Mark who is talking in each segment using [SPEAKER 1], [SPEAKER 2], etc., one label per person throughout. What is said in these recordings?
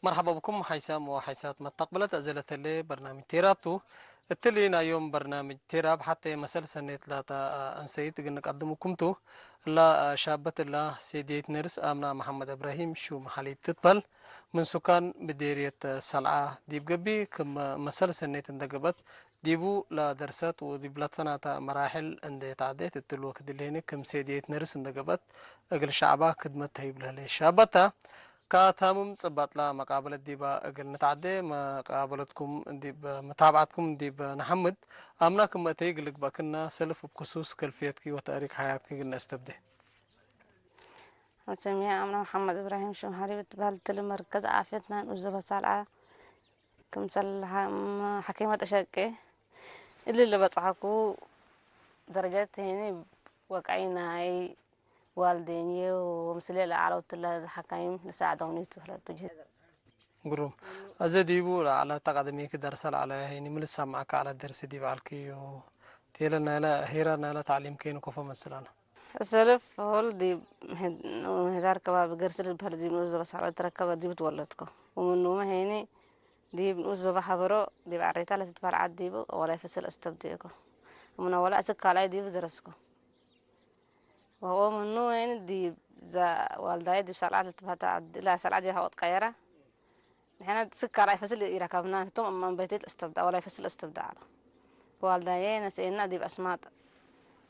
[SPEAKER 1] مرحبا بكم حيسام وحيسات ما استقبلت أزلة اللي برنامج تيرابتو التلينا يوم برنامج تيراب حتى مسألة سنة ثلاثة أنسيت قلنا قدمكمتو لا شابة الله سيديت نرس آمنا محمد إبراهيم شو محليب تتبل من سكان بديرية سلعة ديب قبي كم مسألة سنة اندقبت ديبو لا درسات وديب لطفناتا مراحل اند تعديت التلوك دليني كم سيديت نرس اندقبت أقل شعبا خدمت هيب لها شابتا كاتامم صبات لا مقابلة ديبا أقل نتعدي مقابلتكم ديب متابعتكم ديب نحمد أمناكم ما تيجلك باكنا سلف بخصوص كلفيتك وتاريخ حياتك قلنا استبدي
[SPEAKER 2] سميها أمنا محمد إبراهيم شمهاري بتبهلت المركز عافيتنا نوزبها سالعة كمسلها حكيمة أشاكي اللي بطحكو درجات هني وقعينا هاي والديني ومسلي على الله حكايم لساعدوني تفلا تجهد
[SPEAKER 1] قروم أزديبو على تقدمي كدرسل على هيني من لسه معك على الدرس دي بالكي و تيلا نالا هيرا نالا تعليم كين كوفا مثلا
[SPEAKER 2] السلف هول دي هدار كباب قرسل بهردي نوزبها سالعة تركبها دي بتولدكو ومن نومه هيني دي بنوزبها حبرو دي بعريتا لستبار عاد ديبو ولا يفصل استبديكو ومن ولا أسك على ديبو درسكو وهو منو يعني دي زا والداي دي سالعة تبهتا لا سالعة دي هوت قيرة احنا سك على يفصل يركبنا توم من بيت الاستبداء ولا يفصل الاستبداء والداي نسينا دي بأسماء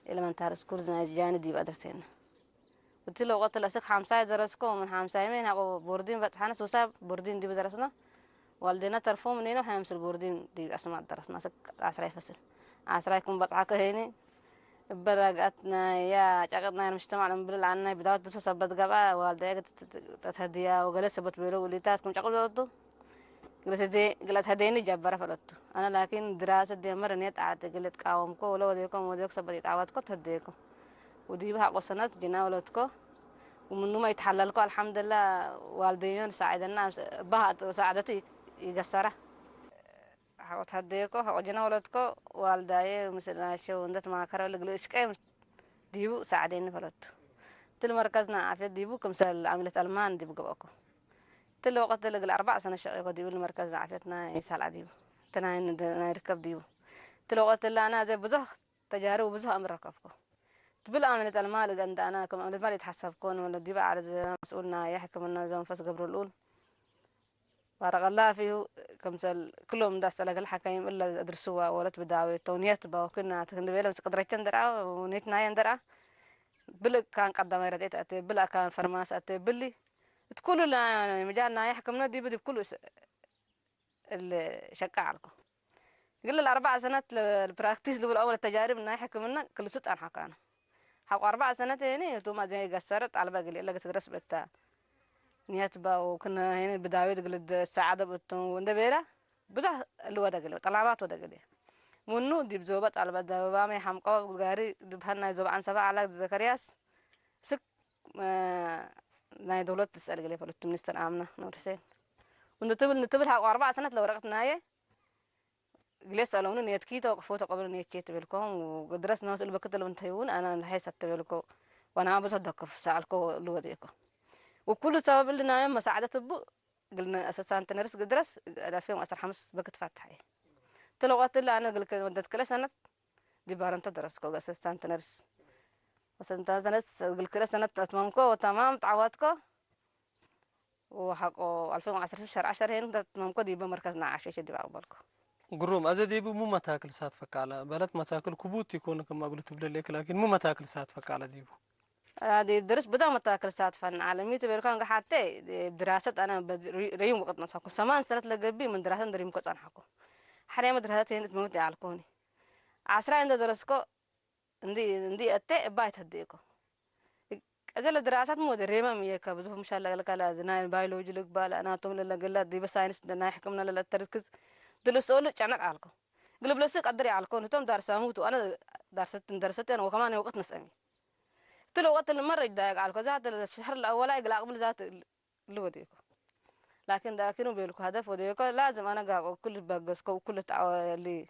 [SPEAKER 2] إلى من تارس كردنا جاني دي بدرسين قلت له وقت لسك حمساي درسكو من حمساي مين هاقو بوردين بتحنا سوسا بوردين دي بدرسنا والدينا ترفو منينو حيمس البوردين دي أسماء درسنا سك عسراي فصل عسراي كم بطعك هيني برقتنا يا جاكتنا المجتمع نبل عنا بداية بس سبت قبا والدي تتهديا وقلت سبت بيلو ولي تاسكم شغل بلطو قلت هديني جبرة فلطو أنا لكن دراسة دي مرة نيت عاد قلت قاومكو ولو وديكم وديك سبت يتعودكو تهديكو ودي بها قصنات جنا ولدكو ومنو ما يتحللكو الحمد لله والديون ساعدنا بها ساعدتي يقصره حوت هديكو حوجنا ولدكو والداي مثلا شو ندت ما كرا لقليش كاي ديبو ساعدين فلت تل مركزنا عافية ديبو كمثال عملت ألمان ديبو قبقو تل وقت لقل 4 سنة شقيقو ديبو المركزنا عافيتنا يسال ديبو تناين نركب ديبو تل وقت اللي أنا زي بزخ تجارب وبزخ أمر ركبكو تبل عملت ألمان لقد أنا كم عملت مالي يتحسبكون ولا ديبو على زي مسؤولنا يحكم لنا زي منفس قبر الأول بارك الله فيه كمثال كلهم داس على الحكايم إلا أدرسوها ولا تبداوي تونيات وكنا تكندبيلا بس قدرت ندرع ونيتنا يندرع بل كان قدام يرديت أتي بل كان فرماس أتي بلي تقولوا لا مجالنا يحكمنا دي بدي بكل الشقة عليكم قل 4 سنوات البراكتيس اللي أول التجارب إنه يحكمنا كل ست أنا حكانا حق 4 سنوات يعني توما زي قصرت على باقي اللي تدرس بتا نيات با وكنا هنا بداية قلت السعادة بتون وندبيلا بزح اللي ودا قلت طلعات ودا قلت منو دي بزوبات على بدا بامي حمقا غاري دبهنا زوب عن 7 على زكرياس سك ناي دولة تسأل قلي فلت منستر آمنة نور حسين ونتبل حق 4 سنوات لو رقت نايه قلت سألوني نيت كيتا وقفوت قبل نيت كيت بالكم ودرسنا ناس اللي بكتلوا انتهيون أنا الحيس أتبلكو وأنا بصدق في سألكو لوديكو وكل سبب اللي نايم مساعدة أبو قلنا أساسا أنت نرس قدرس 2015 بقت فاتحة تلوقت اللي أنا قلت ودت كل سنة دي بارن تدرس كو أساسا أنت نرس بس أنت نرس قلت كل سنة تمامكو وتمام تعودكو وحقو 2010 شهر 10 هنا تمامكو دي بمركزنا عشيش دي بقبلكو
[SPEAKER 1] قروم أزديبو مو متاكل سات فكالة بلد متاكل كبوت يكون كما قلت بلك لكن مو متاكل سات فكالة ديبو
[SPEAKER 2] دي درس بدأ متاكل سات فن عالمية بيركان حتى دراسة أنا ريم وقت نساكو 8 سنة لقبي من دراسة دريم كوت أنا حكو حريم دراسة هنا تموت يعلقوني 10 عند درسكو ندي أتى بايت هديكو أجل دراسات مو دريمة ميكا بزوف مشان لك لا دنا بيولوجي لك بالا أناتوم للا قلا دي بس ساينس دنا حكمنا للا تركز دلوس أول جانك عالكو قلب لسك قدري عالكو نتوم درسا موت وأنا درست أنا وكمان وقت نسأمي تلو وقت المرة يدايق عالكو ذات الشهر الأول يقلع قبل ذات اللي وديكو لكن داكنو بيلكو هدف وديكو لازم أنا قاعد كل بقسكو وكل اللي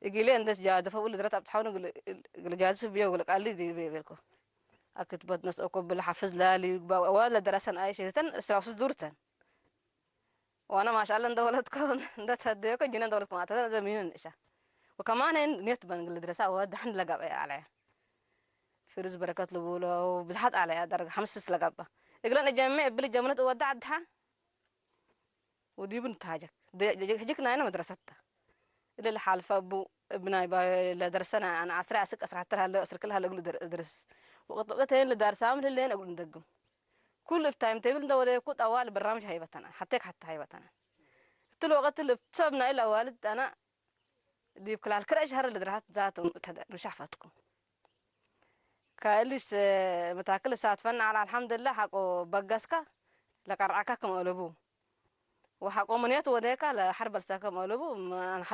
[SPEAKER 2] يجي لي عندك جاد فأقول درت بتحاول قل جاد بيو قلك قال لي دي بيلكو أكتبت ناس أكو بالحفظ لا لي ولا درسنا أي شيء تن استراوس دورتن وانا ما شاء الله دولتكم ده تهديكم جينا دولتكم هذا مين إيش وكمان نيت بالدراسة ودحن لقب عليه فيروز بركات لبولا وبزحت عليه درجة 5 لقبة يقولون الجامعة بلي جامعة ودعتها ودي بنت هاجك هجيكنا أنا مدرستها اللي الحال فابو ابناي با درسنا أنا أسرع أسرع ترى هلا أسرع كلها أقول درس وقت اللي دارسام اللي أنا أقول ندقم كل تايم تيبل دولة يكون أول برنامج هيبتنا حتى هيبتنا قلت له وقت اللي بسببنا إلى والد أنا دي بكل الكرة شهر اللي درهات ذاته مش عفتكم كاليش متاكل ساعات فن على الحمد لله حقو بقسكا لقرعكا كم ألبو وحقو منيت وديكا لحرب الساكم ألبو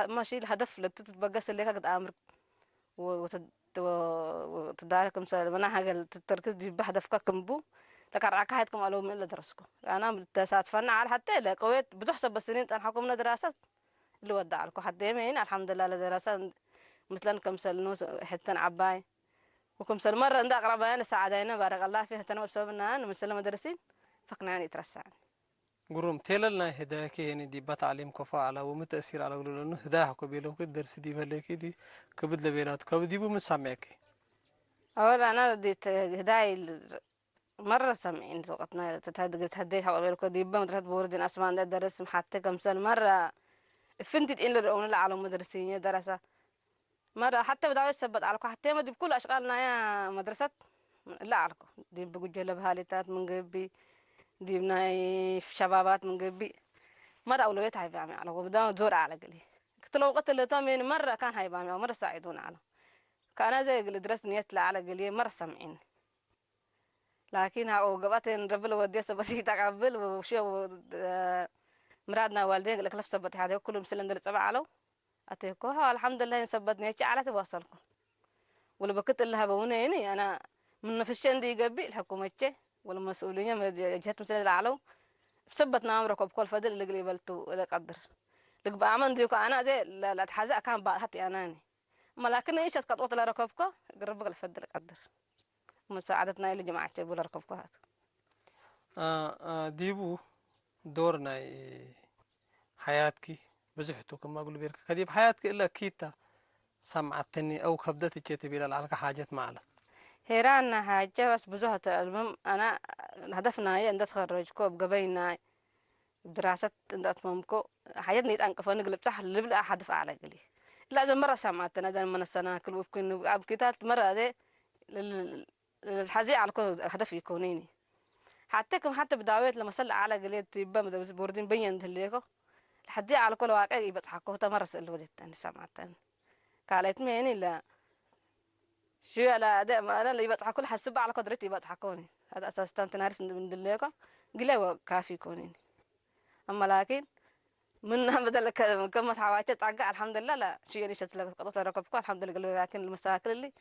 [SPEAKER 2] ماشي الهدف لتتبقس اللي قد أمر وتداركم سال منا حاجة التركيز دي بهدفك كم بو لقرعكا هيتكم ألبو من اللي درسكم أنا ساعات فن على حتى لقويت بتحسب بالسنين أنا حكمنا دراسات اللي ودع لكم حتى يمين الحمد لله لدراسة مثلا كم سنة حتى عباي وكم سنة مرة عند أقربائنا ساعدينا بارك الله فيها تنوع بسببنا أنا مثل مدرسين فقنعني يترسع
[SPEAKER 1] قروم تيللنا هداك يعني دي بتعليم كفا على ومتأثير على قولوا إنه هداها كبيلو كدرس دي بلك دي كبد لبيلات كبدي بمسامعك
[SPEAKER 2] أولا أنا ديت هداي مرة سمعين وقتنا تهديت حول ديبا مدرسة بوردين أسمان ده درس حتى كم سنة مرة فنتت إن لرؤون العالم مدرسين دراسة مرة حتى بدأوا يثبت علىكم حتى ما دي بكل أشغالنا يا مدرسة لا علىكم دي بقول بهاليتات من قبي دي بناي شبابات من قبي مرة أولويات هاي بعمل على وبدأوا زور على قلي قلت له وقت اللي تومين مرة كان هاي بعمل مرة ساعدون على كان زي اللي درست نيت على قلي مرة سمعين لكن هاو قبتين ربل وديس بسيطة قبل وشو مرادنا والدين لك لف سبت هذا كلهم سلندر تبع علو أتيكوها الحمد لله نثبت نيتي على تواصلكم ولا بكت اللي هبونا يعني أنا من نفسي دي قبي الحكومة والمسؤولين جهة مسؤولية العلو ثبتنا أمركم بكل فضل اللي قبلتوا اللي قدر لك بعمل ديكو أنا زي لا أتحزق كان بحتي أناني ما لكن إيش أسقط وطلع ركبكم قرب الفضل قدر مساعدتنا اللي جماعة بولا ركبكم هات
[SPEAKER 1] ديبو دورنا حياتك بزحتو كما أقول بيرك كديب حياتك إلا كيتا سمعتني أو كبدت تشتي بلا على حاجات معلك
[SPEAKER 2] هيرانا حاجة بس بزهت المهم أنا هدفنا هي أن تخرج كوب قبينا دراسة أن أتممكو حياتنا يتأنقف ونقلب صح اللي بلا أحد فعل قلي لازم مرة سمعتنا ذا من السنة كل وبكن أبكيتات مرة ذي الحزي على كل هدف يكونيني حتى كم حتى بداويت لما سلع على قليل تيبا مدرس بوردين بين تليكو الحدي على كل واقع يبتحكو تمرس الوديت أنا سمعتني قالت مين لا شو على أداء ما أنا اللي يبتحكوا الحسب على قدرتي يبتحكوني هذا أساس تنتنارس من دليكو قلوا كافي كونين أما لكن من بدل كم حواجات تعقع الحمد لله لا شيء اللي شت لك قطع ركبكم الحمد لله قالوا لكن المساكل اللي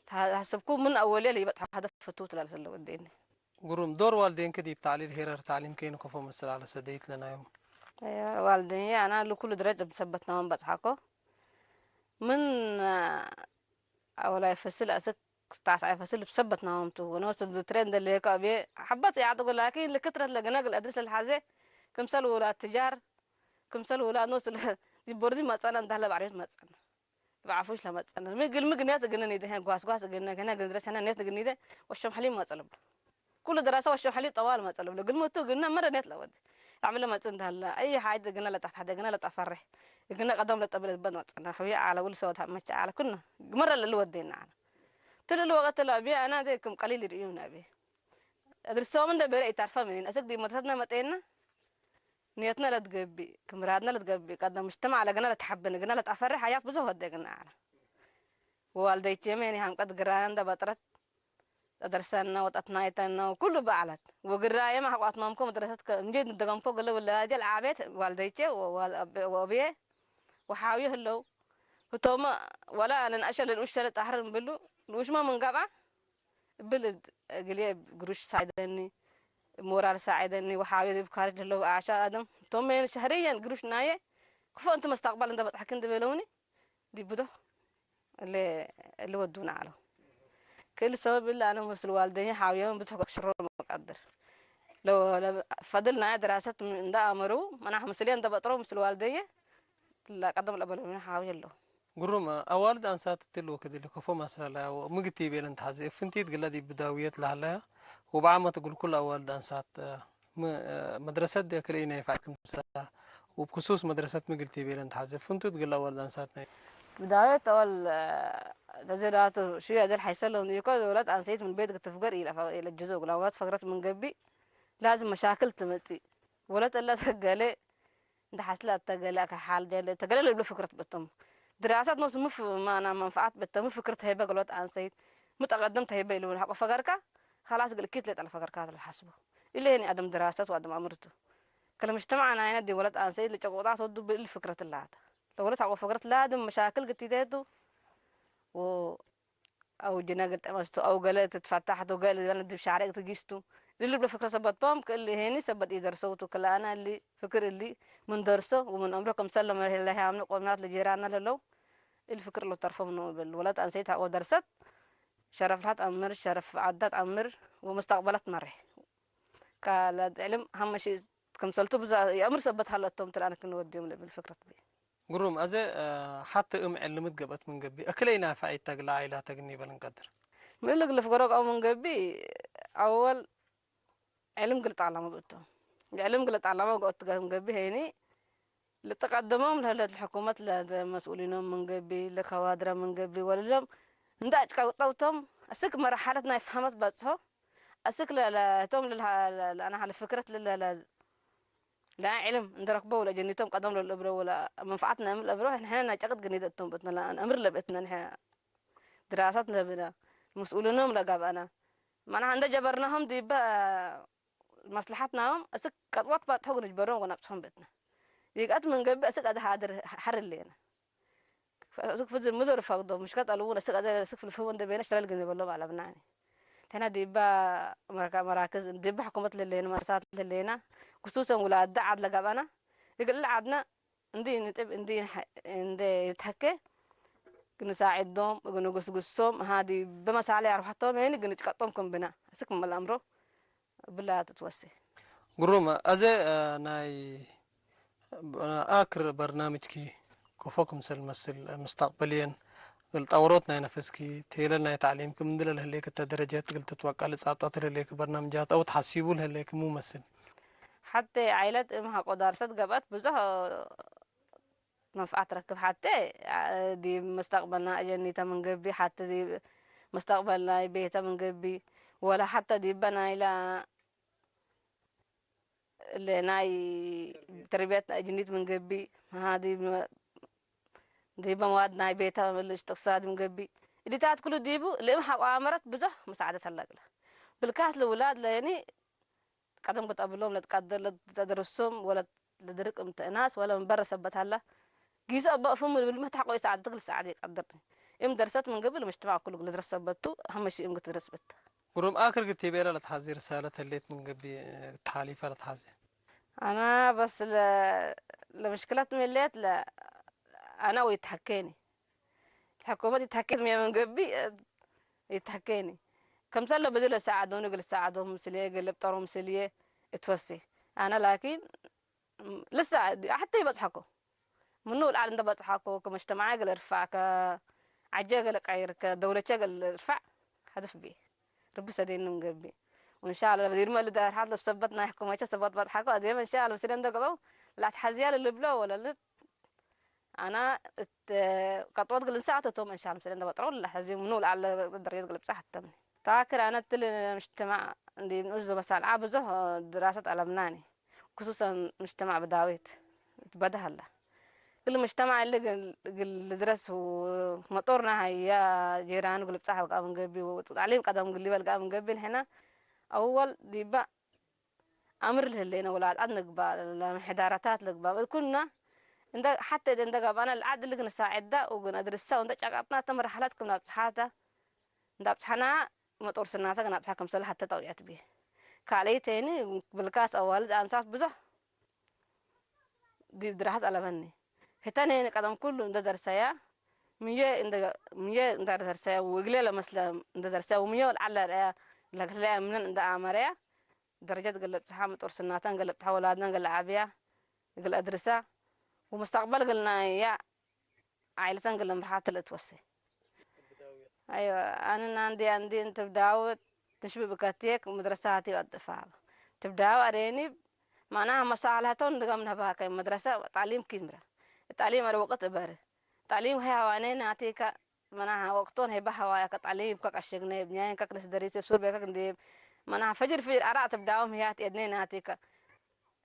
[SPEAKER 2] حسبكم من أول اللي يبتح هذا فتوت لا سلوا الدين
[SPEAKER 1] قروم دور والدين كديب تعليل هيرر تعليم كين كفو مثل على سديت لنا يوم
[SPEAKER 2] أيوة والدي أنا لكل درجة بثبتنا من بتحكوا من أولا يفصل أسك استعصى يفصل بثبتنا ممتو ونوصل الترند اللي كابي حبت يعطوا لكن لكثرة لجناق الأدرس الحازة كم سلوا ولا التجار كم سلوا ولا نوصل يبردي ما تصنع ده لا بعرف ما تصنع بعرفوش لما تصنع مقل مقنيات جنني ده قاس قاس جننا هنا درس هنا نيت جنني ده والشم حليم ما طلب كل دراسة والشم حليم طوال ما طلب لو قل متو قلنا مرة نيت لود عمل ما تصنع هلا أي حاجة قلنا لا تحت حدا قلنا لا تفرح قلنا قدام لا تقبل البند ما تصنع حبي على ولا سوت مش على كنا مرة اللي ودينا على تل الوقت اللي أبي أنا ذيكم قليل ريون أبي أدرسوا من ده بري تعرفوا منين أسك دي مدرستنا متينا نيتنا لا تقبي كمرادنا لا تقبي قدام مجتمع على قلنا لا تحبنا قلنا لا تفرح حياة بزوج هدا قلنا على والديتي مني هم قد قران ده بطرت درسنا وتطنايتنا وكله بعلت وقرايه ما حقوا أتمامكم مدرستك نجد ندقمكم قال ولا جل عبيت والديتي وأبيه وحاويه اللو وتوما ولا أنا أشل الأشتري تحرم بلو الوش ما من قبع بلد قليل قروش ساعدني مورال ساعدني وحاويه بكارج اللو عشاء آدم توما شهريا قروش نايه كفو أنت مستقبل أنت بتحكي أنت بلوني دي بده اللي ودونا عليه كل سبب إلا أنا مثل والدي حاويهم بتحقق شر مقدر لو فضلنا دراسات من ده أمره أنا مسلين ده بطرو مسل والديه لا قدم الأبل من حاول له
[SPEAKER 1] قرم أوالد أنسات تلو كده اللي كفو مسألة لا ومجتي بيلن تحزي فنتي تقول دي بداويات لها وبعما تقول كل أوالد أنسات مدرسات دي كلينا يفعلكم سلا وبخصوص مدرسات مجلتي بيلن تحزي فنتو تقول أوالد أنساتنا
[SPEAKER 2] بداية أول تزرعت شوية زي الحيسلون يقول ولاد أنا سيد من البيت قلت تفقر إلى الجزء لو ولاد فقرت من قبي لازم مشاكل تمتي ولاد الله تقالي ده حسلا تقالي كحال جالي تقالي اللي بلا فكرة بتم دراسات نص ما أنا منفعات بتم فكرة هيبة قلت أنا سيد متقدمت هيبة اللي حق فقرك خلاص قل كيت ليت على فقرك هذا الحسبه إلا هني أدم دراسات وأدم أمرته كلام اجتمعنا هنا دي ولد أنا سيد اللي جوضات ودو بالفكرة اللي هذا لو ولد حق فقرت لا أدم مشاكل قلت تيتو و أو جناقة أمستو أو قالت اتفتحت وقال أنا دي بشعرك تجيستو اللي بفكرة سبتهم كل هني سبت يدرسوتو كلا أنا اللي فكر اللي من درسه ومن أمركم سلم الله عامل قومات لجيراننا للو الفكر اللي طرفه منه بالولاد أنسيتها ودرست شرف لها أمر شرف عدت أمر ومستقبلت مرح كلا علم هم شيء كم سلتو بزا أمر سبت حلتهم ترى أنا كنا وديهم بالفكرة بي
[SPEAKER 1] قرم أزي حتى علمت قبت من قبي أكلينا فعيد تقل عائلة تقني بلنقدر
[SPEAKER 2] من اللي في قرق أو من قبي أول علم قلت على ما قلته العلم قلت على ما قلت من قبي هيني اللي تقدمهم لهلا الحكومات لمسؤولين من قبي لكوادر من قبي ولا نداج كوطوتهم أسك مرحلتنا يفهمت بس أسك لا توم أنا على فكرة لا علم ندرك ولا جنيتهم قدم للأبرة ولا منفعتنا من الأبرة إحنا نعتقد جنيتهم بتنا لا أمر لبتنا إحنا دراساتنا بنا مسؤولينهم لقاب أنا ما أنا عند جبرناهم دي بقى مصلحتنا أسك قطوات بقى تحقن جبرهم ونفسهم بتنا يقعد من قبل أسك هذا حاضر حر اللينا فأسك في المدر فقدوا مش كات ألوون أسك هذا أسك في الفون ده بينش تلقى جنب الله على بناني هنا دي بقى مراكز دي بقى حكومة للينا مرسات للينا خصوصا ولا دعد لقابنا يقول لا عدنا ندي نتب ندي يتحكي نساعدهم نقصهم هذه بمسالة يروح حتى يعني نتقطعهم كم بنا أسكم الأمر بالله تتوسع
[SPEAKER 1] قرم أزي ناي آخر برنامج كي كفوكم سلمسل مستقبليا قلت أورطنا نفسكي تيلنا تعليمكم من دلال هليك التدرجات قلت تتوقع لصعبات هليك برنامجات أو تحسيبوا هليك مو مثل
[SPEAKER 2] حتى عائلة إمها قدرست قبت بزها منفعة تركب حتى دي مستقبلنا أجنيتا من قبي حتى دي مستقبلنا بيتا من قبي ولا حتى دي بنا إلى اللي ناي تربية أجنيت من قبي هذه دي مواد ناي بيتا الاقتصاد من قبي اللي تاعت كله ديبو اللي إمها وعمرت بزه مساعدة هلاقلا بالكاس الأولاد لاني قدم قد قبلهم لا تقدر لا تدرسهم ولا تدرك امتئناس ولا من برا سبت هلا جيس أبا فهم بالمه تحقق يساعد تقل ساعد يقدرني إم درست من قبل المجتمع كله اللي درس سبته أهم شيء إم تدرس بته
[SPEAKER 1] قرم آخر قلت يبيرا لتحزي رسالة الليت من قبل تحاليفة لتحزي
[SPEAKER 2] أنا بس لمشكلة من الليت لا أنا ويتحكيني الحكومة يتحكيني من قبل يتحكيني كم سنة بدل يساعدوني قل يساعدهم مسلية قل بطرهم مسلية اتوسي أنا لكن لسه حتى يبضحكوا منو الآن ده بضحكوا كمجتمع قل ارفع كعجة قل قير كدولة قل ارفع هدف بيه ربي سدين من قبل وإن شاء الله بدير ما اللي دار حد لبسبتنا يحكوا ما يشسبت بضحكوا أديم إن شاء الله بسيرين ده قبل لا تحزيال اللي بلو ولا لا أنا قطوات قل ساعتهم إن شاء الله بسيرين ده بطرول لا حزيم منو الآن قدر يتقلب صح تمني فاكر أنا تل مجتمع عندي من أجزء بس ألعاب زه دراسة ألمناني خصوصا مجتمع بداويت بدها هلا كل مجتمع اللي درس ومطورنا هيا جيران قلب صاحب قام قبي وتعليم قدم قلبي بلقى من قبل هنا أول دي بقى أمر اللي أولاد عندنا قبال حدارات لقبال كنا عند حتى عند قبل أنا العاد اللي نساعد ده وندرسه وند شقطنا تمر حالاتكم نبصحاته نبصحنا مطور سناتا نبصح كم سنة حتى تويات به كالي تاني بالكاس أول أنصاف بزه دي دراسات على مني هتاني قدم كله عند درسيا مية درسيا وقليل مثلا عند درسيا ومية على لا من عند عمريا درجات قلبت حامد أرسلناتان قلبت حولادنا قل عابيا قل أدرسا ومستقبل قلنا يا عائلتان قل مرحات الاتوسي أيوة أنا عندي أنت بداوت تشبه بكاتيك ومدرساتي والدفاع تبداو أريني معناها مصالحتون دقمنا باكي مدرسة تعليم كيمرة التعليم على وقت بره تعليم هي وانين نعطيك معناها وقتون هي بحوا كتعليم كك الشغني بنيان كك نس دريس بسور بكك نديب معناها فجر أرى تبداهم هي تأدني نعطيك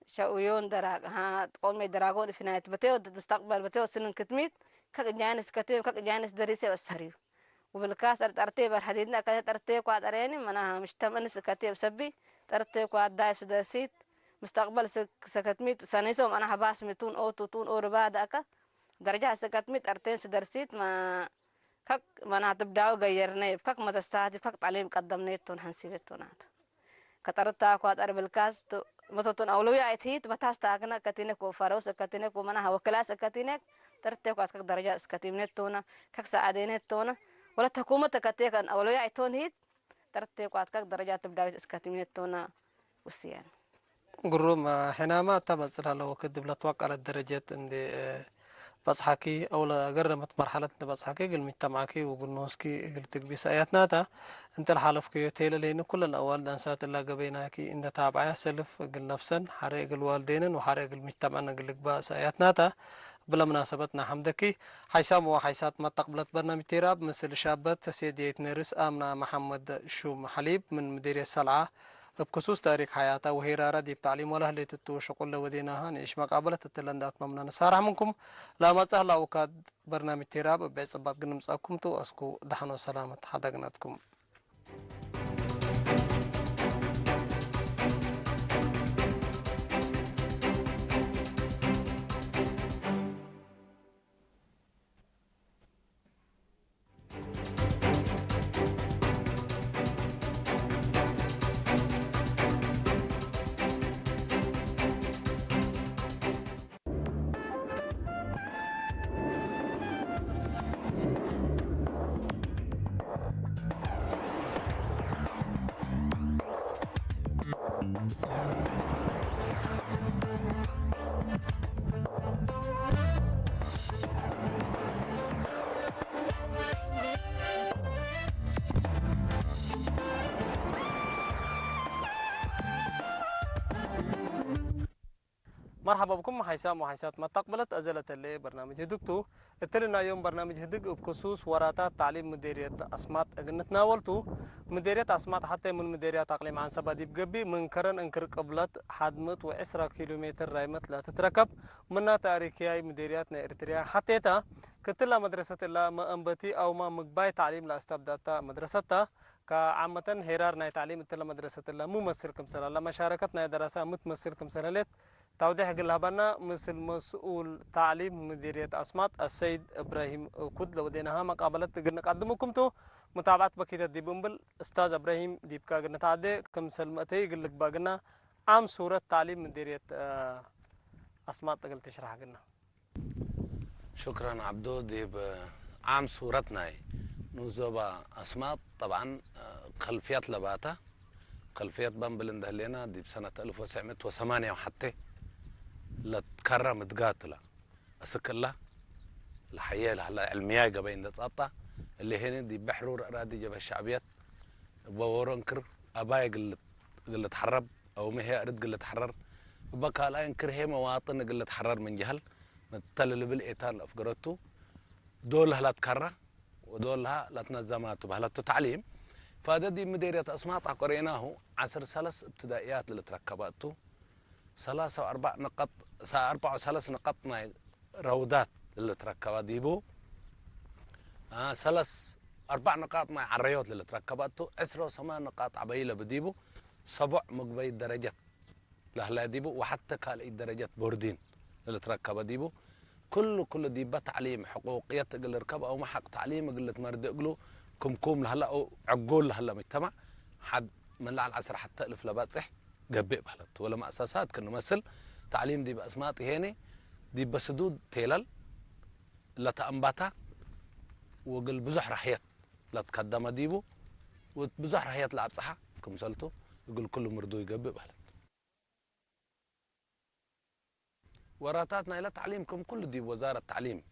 [SPEAKER 2] شاويون دراج ها تقول مي دراجون في نهاية بتيو مستقبل بتيو سنن كتميت كك جانس كتير كك جانس دريس وسهريو وبالكاس أرتيب الحديدنا كذا أرتيب قاعد أريني معناها مش تمنس كتيب سبي أرتيب قاعد دايف سداسيت مستقبل سكتميت سنيسوم أنا حباس متون أو تون أو رباد أكا درجة سكتميت أرتين سدرسيت ما كك ما تبدأوا غيرنا كك ما تستعد كك تعليم قدمنا تون حنسيبتون هذا كترتا قاد أربل كاس تو متون أولوية عتيت بتاستاكنا كتينك وفاروس كتينك ومنها وكلاس كتينك ترتيب قاد كك درجة سكتميت تونا كك سعدينت تونا ولا تحكومة كتيك أن أولوية عتون هيت ترتيب قاد كك درجات تبدأوا سكتميت تونا وسيان
[SPEAKER 1] قروم حينما تمثل لو كدب لا توقع على الدرجات عندي بصحكي أو لا قرمت مرحلة بصحكي قل مجتمعكي وقلنوسكي قلت بيس آياتناتا أنت الحالف كي تيلا لين كل الأول دانسات الله قبيناكي إن تابعها سلف قل نفسا حريق الوالدين وحريق المجتمعنا قل لك باس آياتناتا بلا مناسبتنا حمدكي حيسام وحيسات ما تقبلت برنامج تيراب مثل شابات سيدية نرس آمنة محمد شوم حليب من مديرية السلعة بخصوص تاريخ حياتها وهي ردي بتعليم ولا اللي تتو شغل وديناها نيش مقابلة التلندات ممنا نسارح منكم لا ما تسهل وكاد برنامج تيراب بعصبات قنمس أكم تو أسكو دحنو سلامة حدقناتكم مرحبا بكم حيسام وحيسات ما تقبلت أزلت اللي برنامج هدوكتو اتلنا يوم برنامج هدوك بخصوص وراتات تعليم مديرية أسمات أجنت ناولتو مديرية أسمات حتى من مديرية تقليم عن سبادي بقبي من كرن انكر قبلت حدمت و10 كيلومتر رايمت لا تتركب منا تاريخياي مديرياتنا إريتريا حتى تا كتلا مدرسة الله ما أنبتي أو ما مقباي تعليم لا استبداتا مدرستها كعامة هيرارنا تعليم تلا مدرسة الله ممثل كم سنة لما شاركتنا دراسة متمثل كم سنة لت توضيح قلها مثل مسؤول تعليم مديرية أسمات السيد إبراهيم كود لو دينها مقابلة قلنا قدمكم تو متابعة بكيت الديبنبل أستاذ إبراهيم ديبكا قلنا تعدي كم سلمتي قل لك باقنا عام صورة تعليم مديرية أسمات قلت تشرح قلنا
[SPEAKER 3] شكرا عبدو ديب عام صورتنا نوزوبا أسمات طبعا خلفيات لباتا خلفيات بامبلند هلينا دي بسنة 1908 وحتى لتكرم تقاتله أسكلا الحياة العلمية قبين دتصاطة اللي هنا دي بحرور أرادي جبه الشعبيات بورنكر أباي قلت حرب أو مهي أرد قلت حرر بقى لا ينكر هي مواطن قلت حرر من جهل مثل اللي بالإيتال أفقرته دولها لا تكرر ودولها لا تنظمات وبهلته تعليم فهذا دي مديرية أسمات قريناه 10 سلس ابتدائيات اللي تركبته 3 و4 نقط 4 و3 نقطنا رودات اللي تركبها ديبو 3 4 نقاط مع عريوت اللي تركبته 10 و8 نقاط عبيلة بديبو 7 مقبي درجات لهلا ديبو وحتى كال درجات بوردين اللي تركبها ديبو كل ديبه تعليم حقوقية قل ركب أو محق تعليم قلت مرد قلو كم لهلا أو عقول لهلا مجتمع حد من على العصر حتى ألف لباصح قبئ بهلت ولا مؤسسات كانوا مثل تعليم دي بأسمات هيني دي بسدود تيلل لا تأنباتا وقل بزح رحيات لا تقدم ديبو وبزح رحيات لعب صحة كم سلتو يقول كل مردو يقبل بهلت وراتاتنا إلى تعليمكم كل دي وزارة التعليم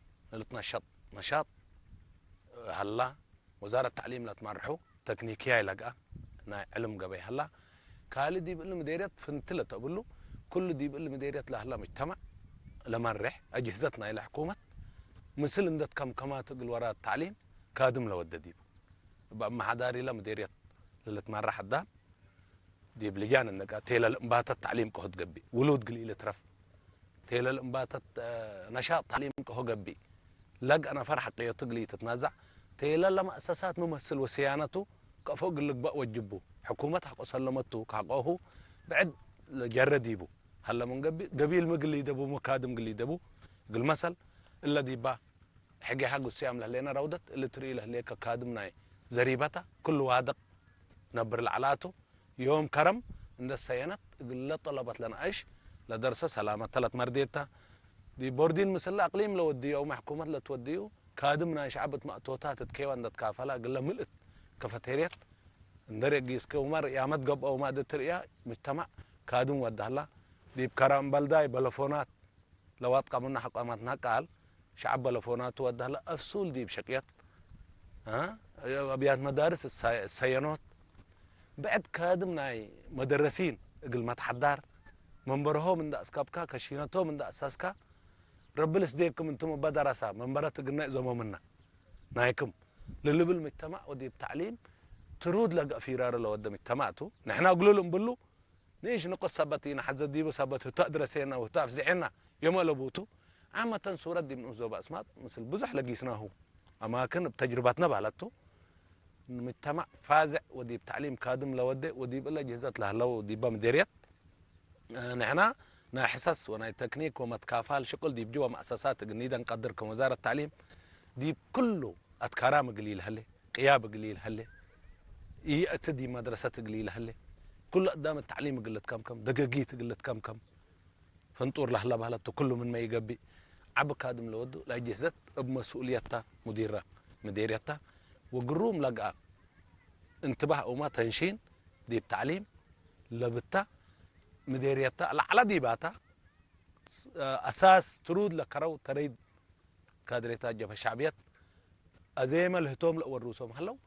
[SPEAKER 3] نشاط هلا وزارة التعليم لا تمرحوا تكنيكيا يلقى علم قبي هلا كالي دي بقول مديريات فنتلة تقول له كل دي بقول مديريات لا هلا مجتمع لما نرح أجهزتنا إلى حكومة مثل اندت كما تقول وراء التعليم كادم لود ديب بأما حداري لا مديريات اللي تمرح الدام دي بلجان انك تيلا الانباتة التعليم كهو تقبي ولود قليل ترف تيلا الانباتة نشاط تعليم كهو قبي لق انا فرح قيا تقلي تتنازع تيلا لما اساسات ممثل وسيانته كفوق اللي بقى وجبه حكومة حق سلمته كحقه بعد جرديبو هلا من قبيل مقلي دبو مكادم قلي دبو قل مثل الا دي با حقي حق السيام لهلينا رودت اللي تري لهليك كادم ناي زريبته كل وادق نبر العلاته يوم كرم عند السينات قل طلبت لنا ايش لدرسه سلامه 3 مرديته دي بوردين مسلا اقليم لو ودي او محكومه لا توديو كادمنا شعبت مقتوتات تكيوا عند كافلا قل ملت كفتيريت ندري جيسكو مر يا متقب او ما دتريا مجتمع كادم ودهلا دي بكرم بلداي بلفونات لو اتقى منا حقامتنا قال شعب بلفونات ودهلا افسول دي بشقيت ها ابيات مدارس السينوت بعد كادم ناي مدرسين قل ما تحضر منبرهم من دا اسكابكا كشينتهم من دا اساسكا رب لسديكم انتم بدرسا منبرات قلنا زمومنا نايكم للب المجتمع ودي بتعليم ترود لقى فيرار لو ودم اجتمعتوا نحن اقول لهم بلو ليش نقص سبتينا حزد ديبو سبتو تدرسينا وتافزعنا يوم لبوتو عامة صورة دي من أزوب أسماء مثل بزح لقيسناه أماكن بتجربتنا بالتو المجتمع فازع ودي بتعليم كادم لودي ودي بلا جهزت له لو دي بمديريات نحن نحسس ونا تكنيك ومتكافل شغل دي بجوا مؤسسات جنيدا نقدر كوزارة التعليم دي كله أتكرام قليل هلي قياب قليل هلي يأتدي مدرسة قليل هلي كل قدام التعليم قلت كم دقيقيت قلت كم فنطور له بهلته كله من ما يقبي عب كادم لودو لا جهزت بمسؤوليتها مديريتها وقروم لقى انتباه وما تنشين دي بتعليم لبتا مديريتها على دي باتا اساس ترود لكرو تريد كادريتا جبهه شعبيات ازيم الهتوم والروسهم هلو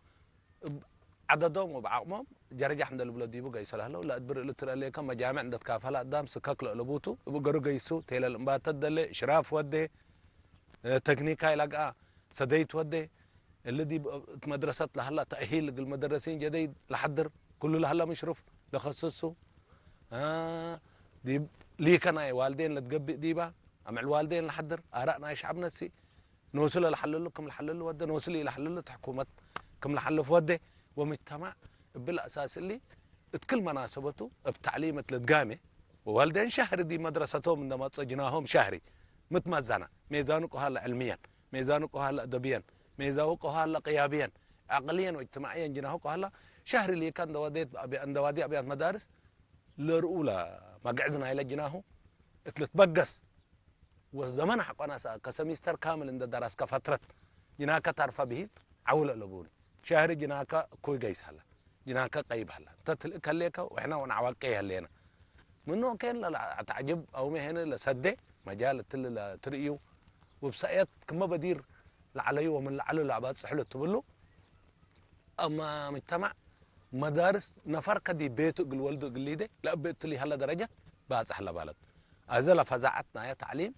[SPEAKER 3] عددهم وبعقمهم جرجح عند البلد يبو جايس هلو لا ادبر لتر عليك مجامع عند كافله قدام سكك لبوتو يبو جرو جايسو تيل الانبات تدل اشراف ودي تكنيكا يلقى سديت ودي اللي دي مدرسة لهلا تأهيل المدرسين جديد لحضر كله لهلا مشرف لخصصه دي لي كان والدين لتقبي ديبا مع الوالدين لحضر آرائنا شعب نسي نوصل لحللكم الحلل وده نوصل إلى حلل حكومة كم الحل في وده ومجتمع بالأساس اللي كل مناسبته بتعليمة لتقامي ووالدين شهر دي مدرستهم عندما تسجناهم شهري متمزنة ميزانك هلا علميا ميزانك هلا أدبيا ميزانك هلا قيابيا عقليا واجتماعيا جناهك هلا شهر اللي كان دوادي أبيات مدارس لرؤولة ما قعزنا إلى جناهه تلتبقس والزمن حقنا كسميستر كامل عند درس كفترة جناك تعرف به عول لبون شهر جناك كوي جيس هلا جناك قيب هلا تتلك هليك وإحنا ونعواقيه هلينا منو كان لا تعجب أو مهنا لسدة مجال تل تريو وبسايات كما بدير لعلي ومن لعله لعبات سحلة تبلو أما مجتمع مدارس نفر كدي بيته قل ولده قل لي ده لا بيت لي هلا درجة بعد سحلة بالد أزل فزعتنا يا تعليم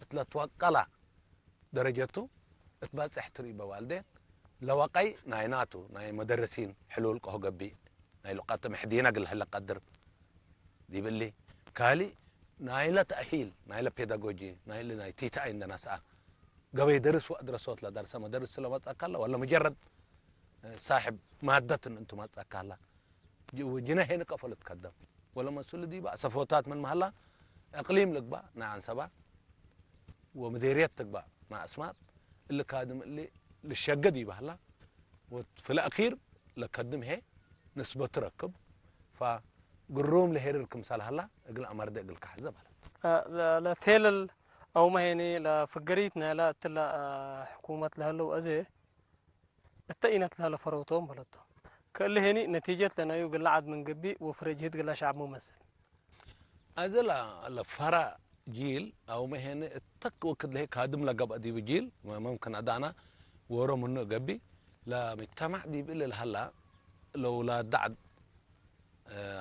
[SPEAKER 3] تلتوقلا درجته اتباس احتري بوالدين لوقي نايناتو ناي مدرسين حلول كهو قبي ناي لقات محدينا قل هلا قدر دي باللي كالي ناي لا تأهيل ناي لا بيداغوجي ناي لا ناي تيتا عندنا ساعة قوي درس وادرسوت لا درس مدرس لو ما تأكل ولا مجرد صاحب مادة انتم ما تأكل وجنا هنا كفل تقدم ولا مسؤول دي بقى صفوتات من محلة اقليم لك بقى نعم سبا ومديريتك بقى مع اسماء اللي كادم اللي للشقة دي بهلا وفي الاخير لقدم هي نسبة تركب فقروم لهيركم سال هلا اقل امر دي اقل كحزب
[SPEAKER 1] هلا لا تيلل او ما هيني لا فقريتنا لا تلا حكومة لهلا وازي التقينت لها لفروتهم بلدو كله هني نتيجة لنا يقول عاد من قبي وفرجيت قال شعب ممثل
[SPEAKER 3] أزلا الفرا جيل أو مهنة تك وكد له كادم لقب أدي بجيل ممكن أدانا ورا منه قبي لا مجتمع دي بيل هلا لو لا دعد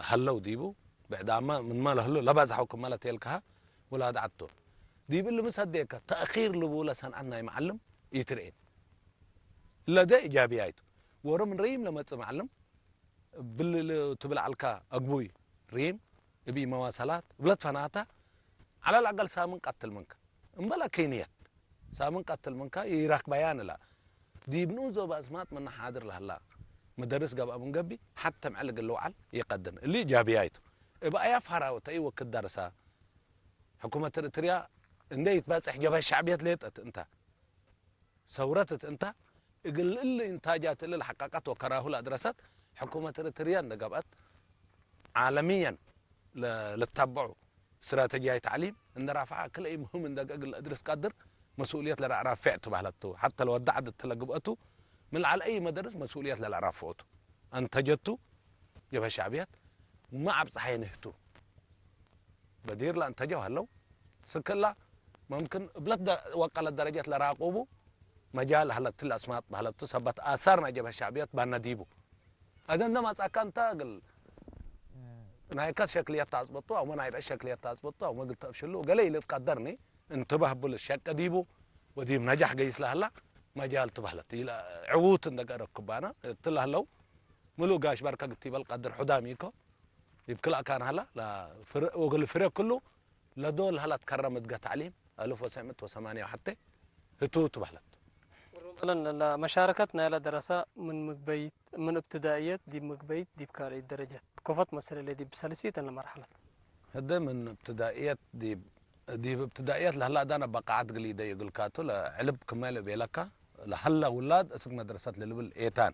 [SPEAKER 3] هلو ديبو بعد ما من ما له لا بزحوكم ما لا تيلكها ولا دعدتو دي بيل مصدقك تأخير لبولا سن عنا معلم يترين لا ده إيجابي عيتو ورا من ريم لما تمعلم بال تبلع الكا أقبوي ريم ابي مواصلات بلد فناتا على الاقل سامن قتل منك امبلا كينيت سامن قتل منك يراك بيان لا دي بنوزو باسمات من حاضر لهلا مدرس قبا من قبي حتى معلق اللوعل يقدم اللي جابيايته ابا يا فراو تاي وقت درسا حكومه اريتريا انديت باصح جبهه الشعبيه ليطت انت ثورتت انت اقل اللي انتاجات اللي حققت وكراه لا درست حكومه اريتريا قبت عالميا للتبعوا استراتيجية تعليم إن رافعة كل أي مهم إن أقل أدرس قدر مسؤولية للأعراف فعته بهلته حتى لو ودعت التلقبته من على أي مدرس مسؤولية للأعراف فوته أنتجته يبقى شعبيات وما عبص حينهتو بدير لا أنتجوا هلو سكلا ممكن بلد وقل الدرجات لراقبه مجال هلت الأسماء بهلته سبت آثارنا جبهة الشعبيات بنديبه هذا عندما كان تاقل نايكات شكليات تعزبطوا أو ما نايبقى شكليات تعزبطوا أو ما قلت أفشلوا قليل تقدرني انتبه بالشك ديبو وديم نجح جيس لهلا مجال تبهلت إلى عوت عندك ركبانا تله لو ملو قاش بركة قتي بالقدر حداميكو يبكل كان هلا لا فرق وقل الفرق كله لدول هلا تكرمت قا تعليم 1908 حتى هتو تبهلت
[SPEAKER 1] مثلا مشاركتنا إلى دراسة من مقبيت من ابتدائيات دي مقبيت دي بكاري الدرجات كفت مسألة اللي دي بسلسية المرحلة
[SPEAKER 3] هذا من ابتدائيات دي ابتدائيات لهلا دانا بقعات قليدة يقول كاتو لعلب كمال بيلكا لهلا ولاد اسم مدرسات للبل ايتان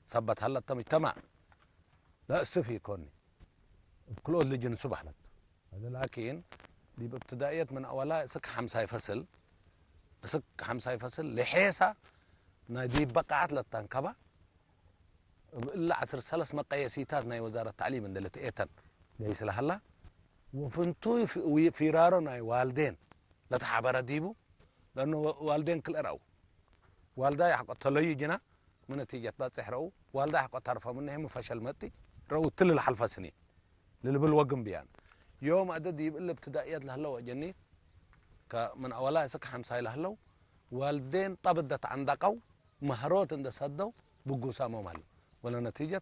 [SPEAKER 3] ثبت هلا مجتمع لا استفي كوني كل اللي جنسو بحلت هذا لكن دي بابتدائيات من اولها سك حمساي فصل سك حمساي فصل لحيسا نادي بقعات للتنكبة إلا 10 سلس مقايسيتات ناي وزارة التعليم من دلت ايتان ليس لهلا وفنتوي في رارو ناي والدين لا تحبر ديبو لانه والدين كل ارو والدا يحق تلوي جنا من نتيجه باصح رو والدا يحق تعرف منهم فشل متي رو تل الحلفه سنين للبل وقم بيان يوم عدد يبقى الابتدائيات لهلو جنيت من اولها سك 5 لهلو والدين طبدت عندقوا مهروت عند صدوا بقوسا مال ولا نتيجه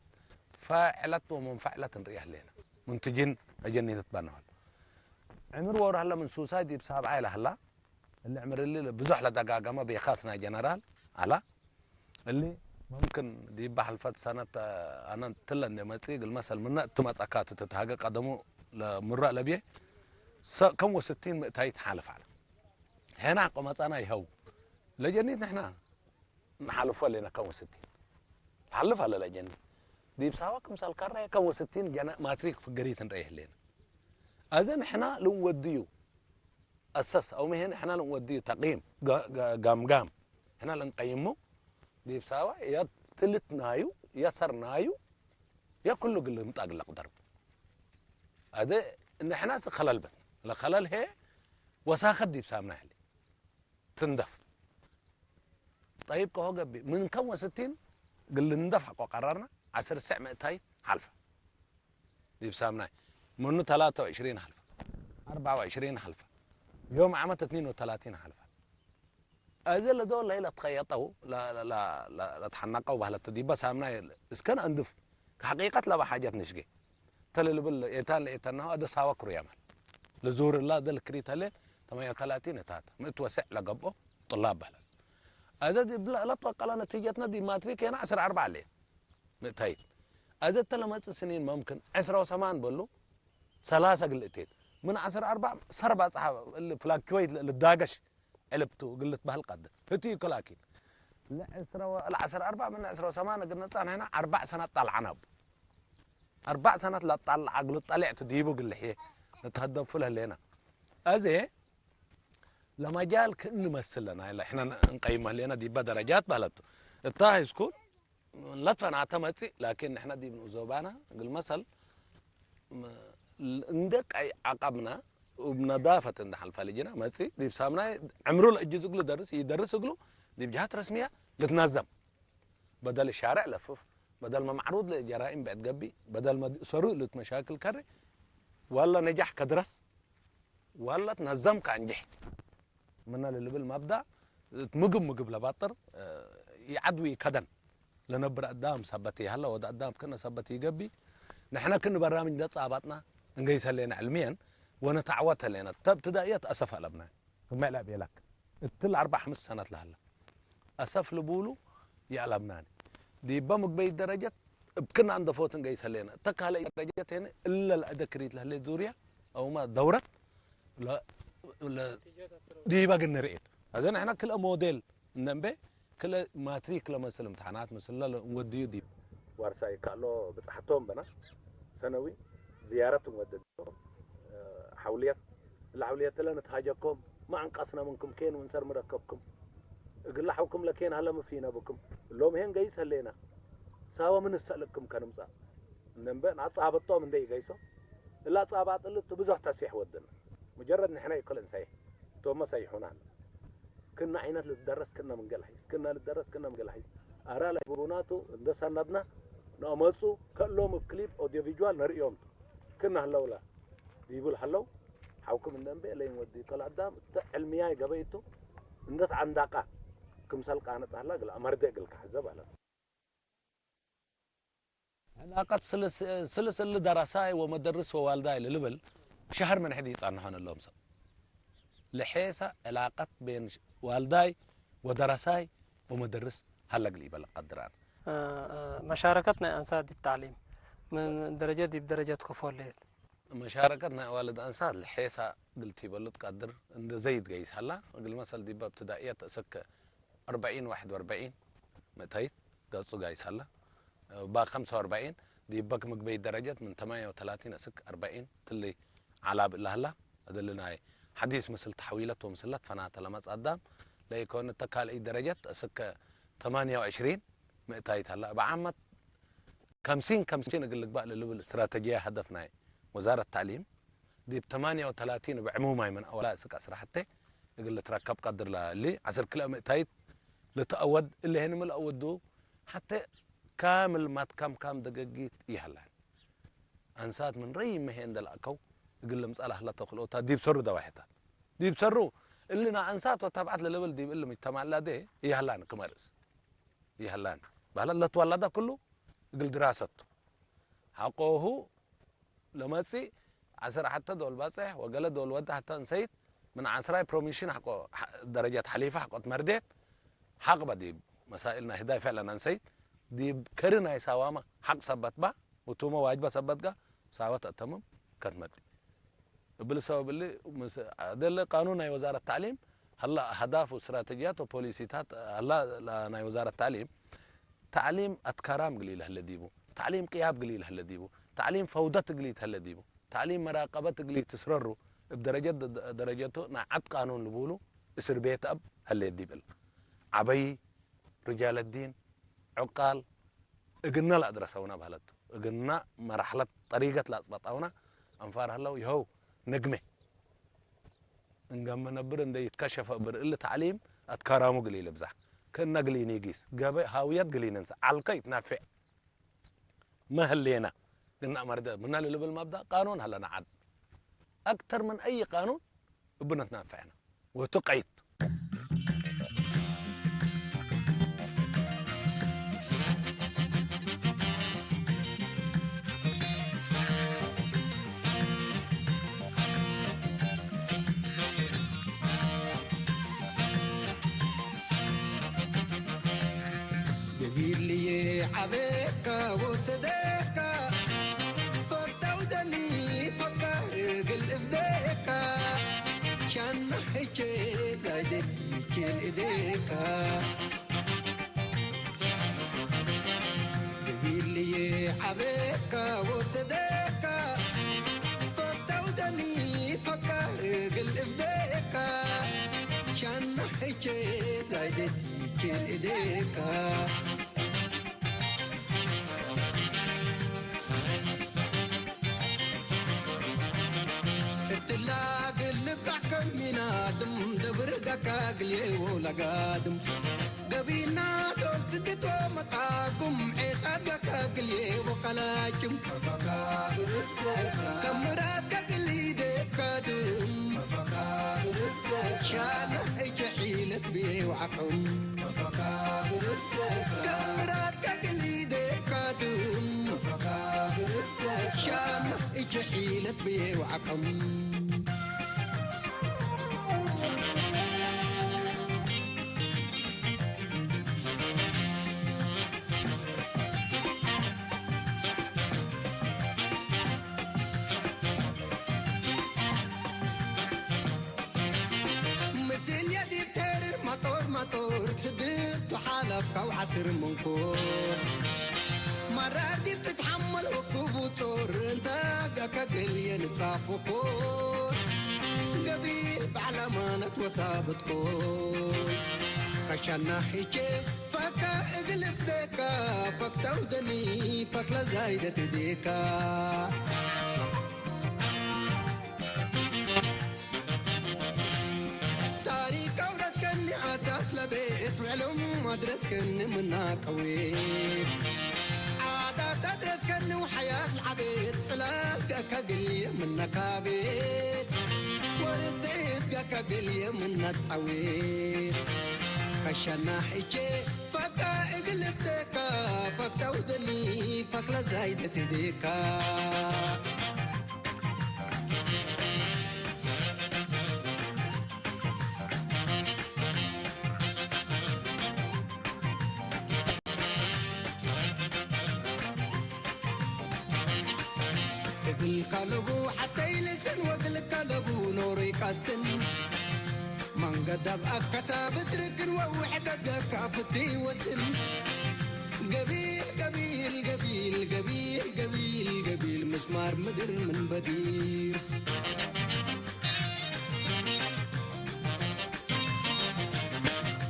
[SPEAKER 3] فاعلت ومنفعله ريح لنا منتجين اجني تتبنوا عمر ور هلا من سوسايدي بسبب عائله هلا اللي عمر اللي بزح لدقاقه ما بيخاصنا جنرال على اللي ممكن دي بحلفت سنه انا تلن مصيق المثل من تمصكات تتهاجا قدمو لمراء لبيه كم و60 مئتاي تحالف على هنا قمصانا يهو لجنيت نحن نحالف لنا كم و60 حلف على لجنيت دي بساوك مثال كره كم و60 جنا ماتريك في قريت نريح لنا اذن احنا لو وديو اسس او مهن احنا لو وديو تقييم قام احنا لنقيمه دي بساوى يا تلتنايو يا سرنايو يا كله قل مطاقلق درب هذا ان احنا خلل بن لا خلل هي وساخد دي بسامنا لي تندف طيب كهو قبي من كم و60 قل ندفع وقررنا 10 ساعة مئتاي حلفة دي بسامنا منه 23 حلفة 24 حلفة يوم عمت 32 حلفة أزل دول لا تخيطوا لا تحنقوا بهلا دي بس امنا اسكن اندف كحقيقة لا بحاجات نشقي تل بال ايتان هذا ساوكرو يعمل لزور الله ده الكريت له 38 تاتا متوسع لقبه طلاب بهلا هذا لا توقع نتيجتنا دي ماتريك هنا 10 4 ليل مئتين هذا تلمت سنين ممكن 10 وثمان بلو 3 قلتين من 10 4 سربع صحاب اللي فلاكويت للداقش علبتو قلت بهالقدر هتي كلاكين العشرة 4 من 10 وثمان قلنا صار هنا 4 سنوات طلعنا 4 سنوات لا طلع عقل طلعت ديبو قل لي نتهدف له لنا ازي لما جال كن مثلنا احنا نقيمه لنا دي بدرجات بهلته الطاهي سكول لطفنا عتمتي لكن نحن دي من أزوبانا قل مثل عندك أي عقبنا وبنظافة عند حلفالجنا ماتي دي بسامنا عمرو الأجهزة يقولوا درس يدرس يقولوا دي بجهات رسمية لتنظم بدل الشارع لفف بدل ما معروض لجرائم بعد قبي بدل ما صاروا لك مشاكل كري ولا نجح كدرس ولا تنظم كأنجح منا اللي بالمبدأ مقب لباطر يعدوي كدن لنبر قدام سبتي هلا ودا قدام كنا سبتي قبي نحن كنا برامج ده صعباتنا نقيس لنا علميا ونتعوت لنا ابتدائيات اسف قلبنا ما لا بيلك التل 4-5 سنوات لهلا اسف لبولو يعلمناني دي بمك بي درجات بكنا عند فوت نقيس لنا تك هلا درجات هنا الا الادكريت لهلا زوريا او ما دورت لا دي باقي نريد هذا احنا كل موديل نمبي كل ماتريك لما سلم امتحانات مثلا نوديو دي ورساي قالو بصحتهم بنا سنوي زيارتهم وددهم حوليات الحوليات لنا نتهاجكم ما انقصنا منكم كين ونسر مركبكم قل حوكم لكين هلا ما فينا بكم لهم هين قيس هلينا ساوا من السلكم كنمصا نمبي نصابطهم من دي قيسو لا صابات اللي بزح تسيح ودنا مجرد نحن يكل نسيح تو ما سيحونا كنا عينات للدرس كنا من قلحيس كنا للدرس كنا من قلحيس أرى لك بروناتو اندسندنا نامسو كلهم بكليب أوديو فيجوال نريهم كنا هلولا بيقول هلو حوكم النبي اللي يودي كل قدام علمياي قبيتو ندت عندقة كم سلق أنا تهلا قل أمرد قل كحزب على علاقة سلس اللي درساي ومدرس ووالداي للبل شهر من حديث عنه هن اللهم صل لحيسة علاقة بين والداي ودرساي ومدرس هلا قليبا لقدران
[SPEAKER 1] مشاركتنا أنساد التعليم من درجة دي بدرجة كفول ليل
[SPEAKER 3] مشاركتنا والد أنساد لحيسة قلتي بلد قدر عند زيد قيس هلا قل مثلا دي ابتدائية أسك 40-41 متيت قصو قيس هلا با 45 دي بك مقبي درجات من 38 أسك 40 تلي على بالله هلا أدلنا حديث مثل تحويلات ومثلات فنات لما قدام لا يكون التكال اي درجات اسك 28 مئتايت هلا بعمت 50 اقول لك بقى الاستراتيجيه هدفنا وزاره التعليم دي ب 38 بعمومها من اول اسك اسرع حتى يقول لك تركب قدر اللي 10 كيلو مئتايت لتأود اللي هن من اودو حتى كامل ما كم دقيقيت يهلا انسات من ري ما هي عند الاكو يقول لهم مساله هلا تخلوتا دي بسرو ده واحد دي بسرو اللي نا انسات وتبعت للبل دي بيقول لهم يتمع لا دي يهلان كمارس يهلان بهلا لا تولد كله يقول دراسته حقوه لما تسي 10 حتى دول باصح وقال دول ود حتى نسيت من 10 بروميشن حقه درجات حليفه حقه مردت حق بدي مسائلنا هدايه فعلا نسيت دي كرنا يساوما حق ثبت با وتوما واجبه ثبتها ساوت تمام كانت مدي بالسبب اللي هذا قانون وزاره التعليم هلا اهداف واستراتيجيات وبوليسيات هلا لا وزاره التعليم تعليم اتكرام قليل هلا ديبو تعليم قياب قليل هلا ديبو تعليم فوضى قليل هلا ديبو تعليم مراقبه قليل تسرروا بدرجات درجته نعت قانون لبولو اسر بيت اب هلا ديبل عبي رجال الدين عقال اقلنا لا درسونا بهلتو اقلنا مرحله طريقه لا اصبطونا انفار هلا يهو نجمه نقام نبر ان يتكشف بر اللي تعليم اتكرامو قليل بزح كنا قليل يقيس قابي هاويات قليل ننسى علقيت نافع ما هلينا قلنا مرد من اللي بالمبدا قانون هلا نعد اكثر من اي قانون بنت نافعنا وتقعيت
[SPEAKER 4] عليك وصديك فك ودني فك قل افديك شان حكي زايدتي كل ايديك قدير لي عليك وصديك فك ودني فك قل افديك شان حكي زايدتي كل ايديك قاقلي ولا قادم قبينا دول سدتو مطاقم عيساد قاقلي وقلاجم كمرات قاقلي ديب قادم شانه جحيلة بيه وعقم كمرات قاقلي ديب قادم شانه جحيلة بيه وعقم مطور تسدد وحالفك وعسر منكور مرار دي بتتحمل عقوب وطور انت قاقل ينصاف وكور قبيل بعلمانة وصابت كور كشنا حيجي فكا اقلب ديكا فك تودني فك لزايدة ديكا لبيت وعلم مدرس كن منا قويت عادات تدرس كن وحياة العبيد سلاقك قلي منا كابيت ورتيت قلي منا الطويت كشنا حيجي فكا اقلب ديكا فك تودني فك لزايدة ديكا القلبو حتى يلسن وقل القلبو نور يقسن من قدب أكسا بتركن ووحدك كافتي وسن قبيل قبيل قبيل قبيل قبيل قبيل مسمار مدر من بدير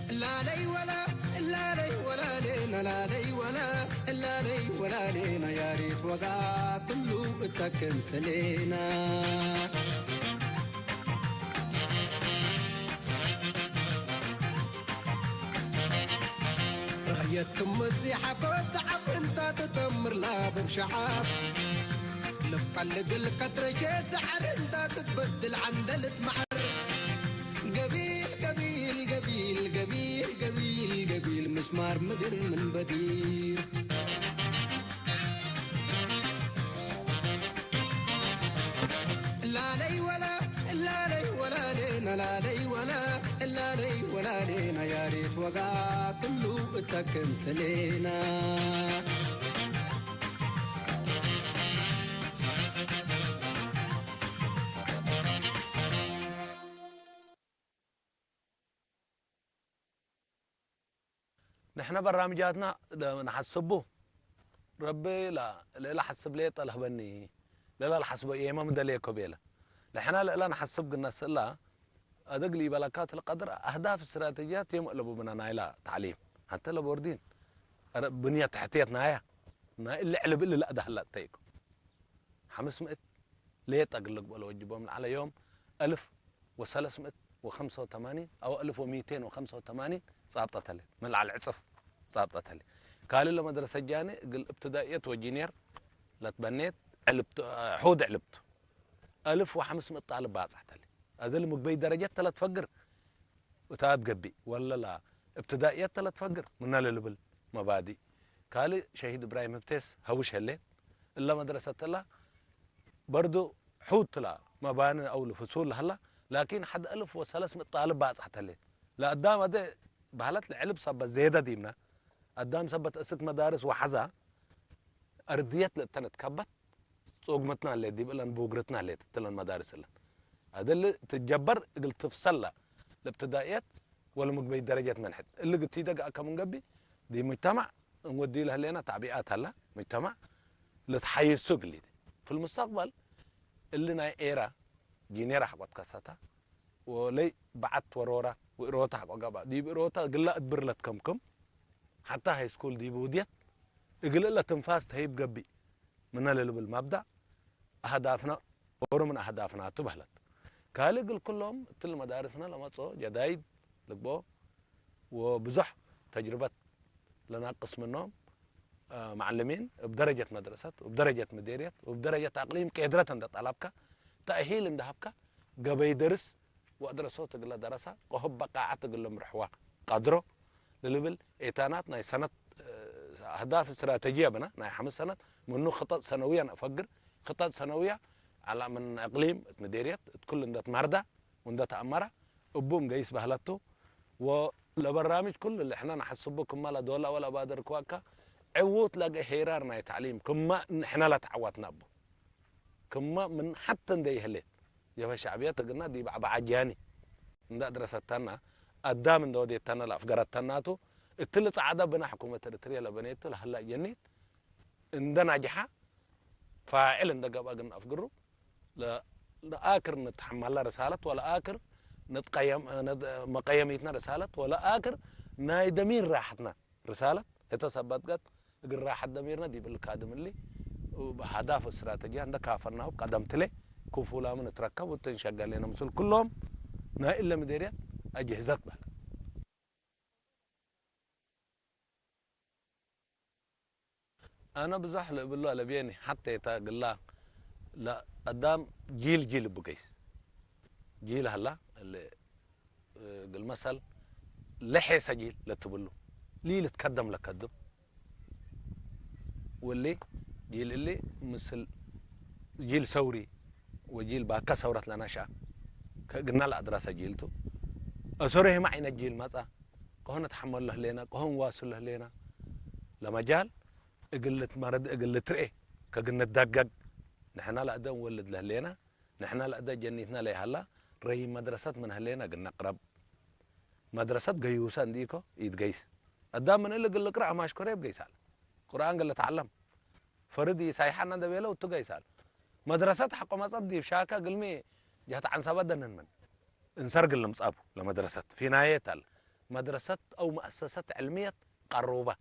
[SPEAKER 4] لا لي ولا لا لي ولا لينا لا لي ولا لا لي ولا لينا يا ريت وقع كله اتكن سلينا رايتكم مزيحة كنت عب انت تتمر لا بمشعاب لبقلق القدر شي سحر انت تتبدل عندلت محر قبيل قبيل قبيل قبيل قبيل قبيل مسمار مدر من بدير لا لي ولا لا لي ولا لينا لا لي ولا لا لي ولا لينا يا ريت وقع كله اتكن سلينا
[SPEAKER 3] نحن برامجاتنا نحسبه ربي لا حسب لي طلع بني لا حسب ايما مدلي كوبيلا لحنا لا نحسب قلنا سلا ادق لي بلكات القدر اهداف استراتيجيات يمقلبوا بنا نايلا تعليم حتى لو بوردين بنيه تحتيتنا يا اللي علب اللي لا ده لا تيكو 500 ليه تقلق بلو وجبهم على يوم 1385 او 1285 صابطت لي من على العصف صابطت لي قال له مدرسه جاني قل ابتدائيه وجينير لا تبنيت علبت حود علبت 1500 طالب باصحت لي هذا المقبي درجات 3 فقر وتاد قبي ولا لا ابتدائيات 3 فقر من للبل مبادئ قال شهيد ابراهيم ابتس هوش هليت الا مدرسه لا برضو حوت لا مباني او الفصول هلا لكن حد 1300 طالب باصحت لي لا قدام هذا بحالات العلب صب زياده ديمنا قدام سبت اسك مدارس وحزا ارضيات لتنتكبت صوغمتنا اللي دي بلن بوغرتنا اللي تتلن مدارس اللي هذا اللي تتجبر قلت تفصل الابتدائيات ولا مقبي درجات منحت اللي قلت يدق كم قبي دي مجتمع نودي لها لنا تعبئات هلا مجتمع لتحيز سوق لي في المستقبل اللي نا ايرا جينيرا حقت قصتها ولي بعت ورورا وإروتا حق قبا دي بإروتا قلا أدبر لتكمكم حتى هاي سكول دي بوديت قلا لا تنفاس تهيب قبي من اللي بالمبدأ أهدافنا ورو من أهدافنا تبهلت كالقل كلهم تل مدارسنا لما تصو جدايد لقبو وبزح تجربة لناقص منهم معلمين بدرجة مدرسة وبدرجة مديرية وبدرجة تعقليم قدرة عند طلبك تأهيل عند هبك قبي درس وأدرسه تقول درسة وهب قاعة تقول مرحوة قدره للبل إيتانات ناي سنة أهداف استراتيجية بنا ناي 5 سنة منه خطط سنوية أفكر خطط سنوية على من إقليم مديرية كل عندها مردة وعندها أمرة أبوم جايس بهلته والبرامج كل اللي إحنا نحسبكم ما لا دولة ولا بادر كواكا عوت لاقي هيرارنا تعليم كما إحنا لا تعودنا أبو كما من حتى نديه هلي يا شعبية قلنا دي بعجاني عند درستنا قدام من دودي تنا الأفقارات تناتو التلت عدا بنا حكومة إريتريا لبنيته لهلا جنيت عندنا ناجحة فاعل عند قبل أفقره لا آكر نتحمل رسالة ولا آكر نتقيم مقيميتنا رسالة ولا آكر نايدمين راحتنا رسالة يتثبت قد راحت دميرنا دي بالكادم اللي وبهداف استراتيجية عندك كافرنا وقدمت له كفولا من تركب وتنشغل لنا مسؤول كلهم نا إلا مديريات أجهزت بها أنا بزحل بالله لبيني حتى يتقل الله لا قدام جيل بقيس جيل هلا اللي قل مثل لحي سجيل لا تبلو ليه تقدم لقدم واللي جيل اللي مثل جيل ثوري وجيل باكا ثورة لنا شا قلنا لا دراسة جيلته أسوره معنا الجيل ماذا كهون تحمل له لنا كهون واصل له لنا لما جال قلت مرض قلت رئي كقلنا دقق نحنا لا أدا نولد له لنا نحنا لا أدا جنيتنا ليه هلا ري مدرسة من هلينا قلنا قرب مدرسة جيوسان ديكو يتجيس قدام من اللي قل لك قرأ ماش كوريب جيسال قرآن قال تعلم فردي سايحنا ده بيلا وتجيسال مدرسة حق ما صدي بشاكا قلمي جهت عن سبدنا من انسرق اللي مصابه لمدرسة في نهاية مدرسة أو مؤسسة علمية قروبة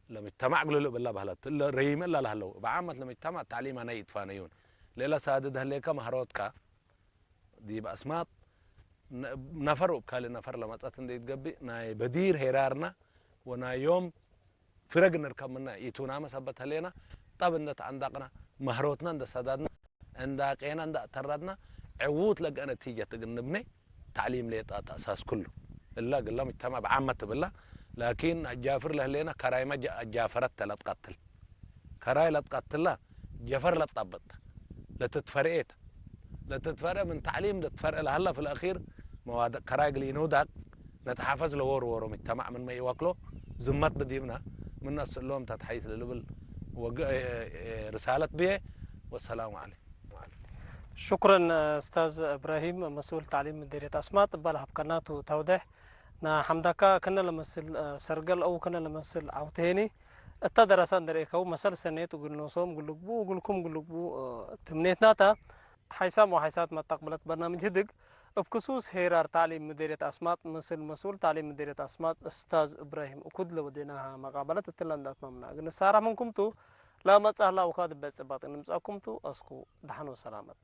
[SPEAKER 3] لما يجتمع قلوا بالله بهلت إلا ريم إلا لهلو بعامة لما يجتمع تعليم أنا يتفانيون ليلا سادد هليك مهاراتك دي بأسمات نفر وبكالي نفر لما تأتن دي تقبي ناي بدير هيرارنا ونا يوم فرق نركب منا يتونا مسبت هلينا طب انت عندنا مهاراتنا عند ساداتنا عندنا عند تردنا عوت لقى نتيجة تجنبني تعليم ليت أساس كله إلا قال لهم اجتمع بعامة بالله لكن الجافر له لنا كراي ما جافرت لا تقتل كراي لا تقتل لا جافر لا تطبط لا تتفرقت لا تتفرق من تعليم لا تتفرق لهلا في الأخير مواد كراي قلينو داك نتحافظ لور ورو مجتمع من ما يوكله زمت بديمنا من الناس اللهم تتحيز للبل رسالة به والسلام عليكم.
[SPEAKER 1] شكرا استاذ ابراهيم مسؤول تعليم مديرية اسمات بالها بقناته توضيح نا حمدك كنا لمسل سرقل او كنا لمسل عوتيني التدرسان دريكو مسل سنيت وقلنا صوم قلقبو وقلكم قلقبو تمنيتناتا حيسام وحيسات ما تقبلت برنامج هدق بخصوص هيرار تعليم مديرية اسمات مثل مسؤول تعليم مديرية اسمات استاذ ابراهيم وكد لوديناها مقابلة التلاندات ممنع قلنا سارة منكمتو لا ما تسهلا وخاد بيت سباط نمساكمتو اسكو دحنو سلامت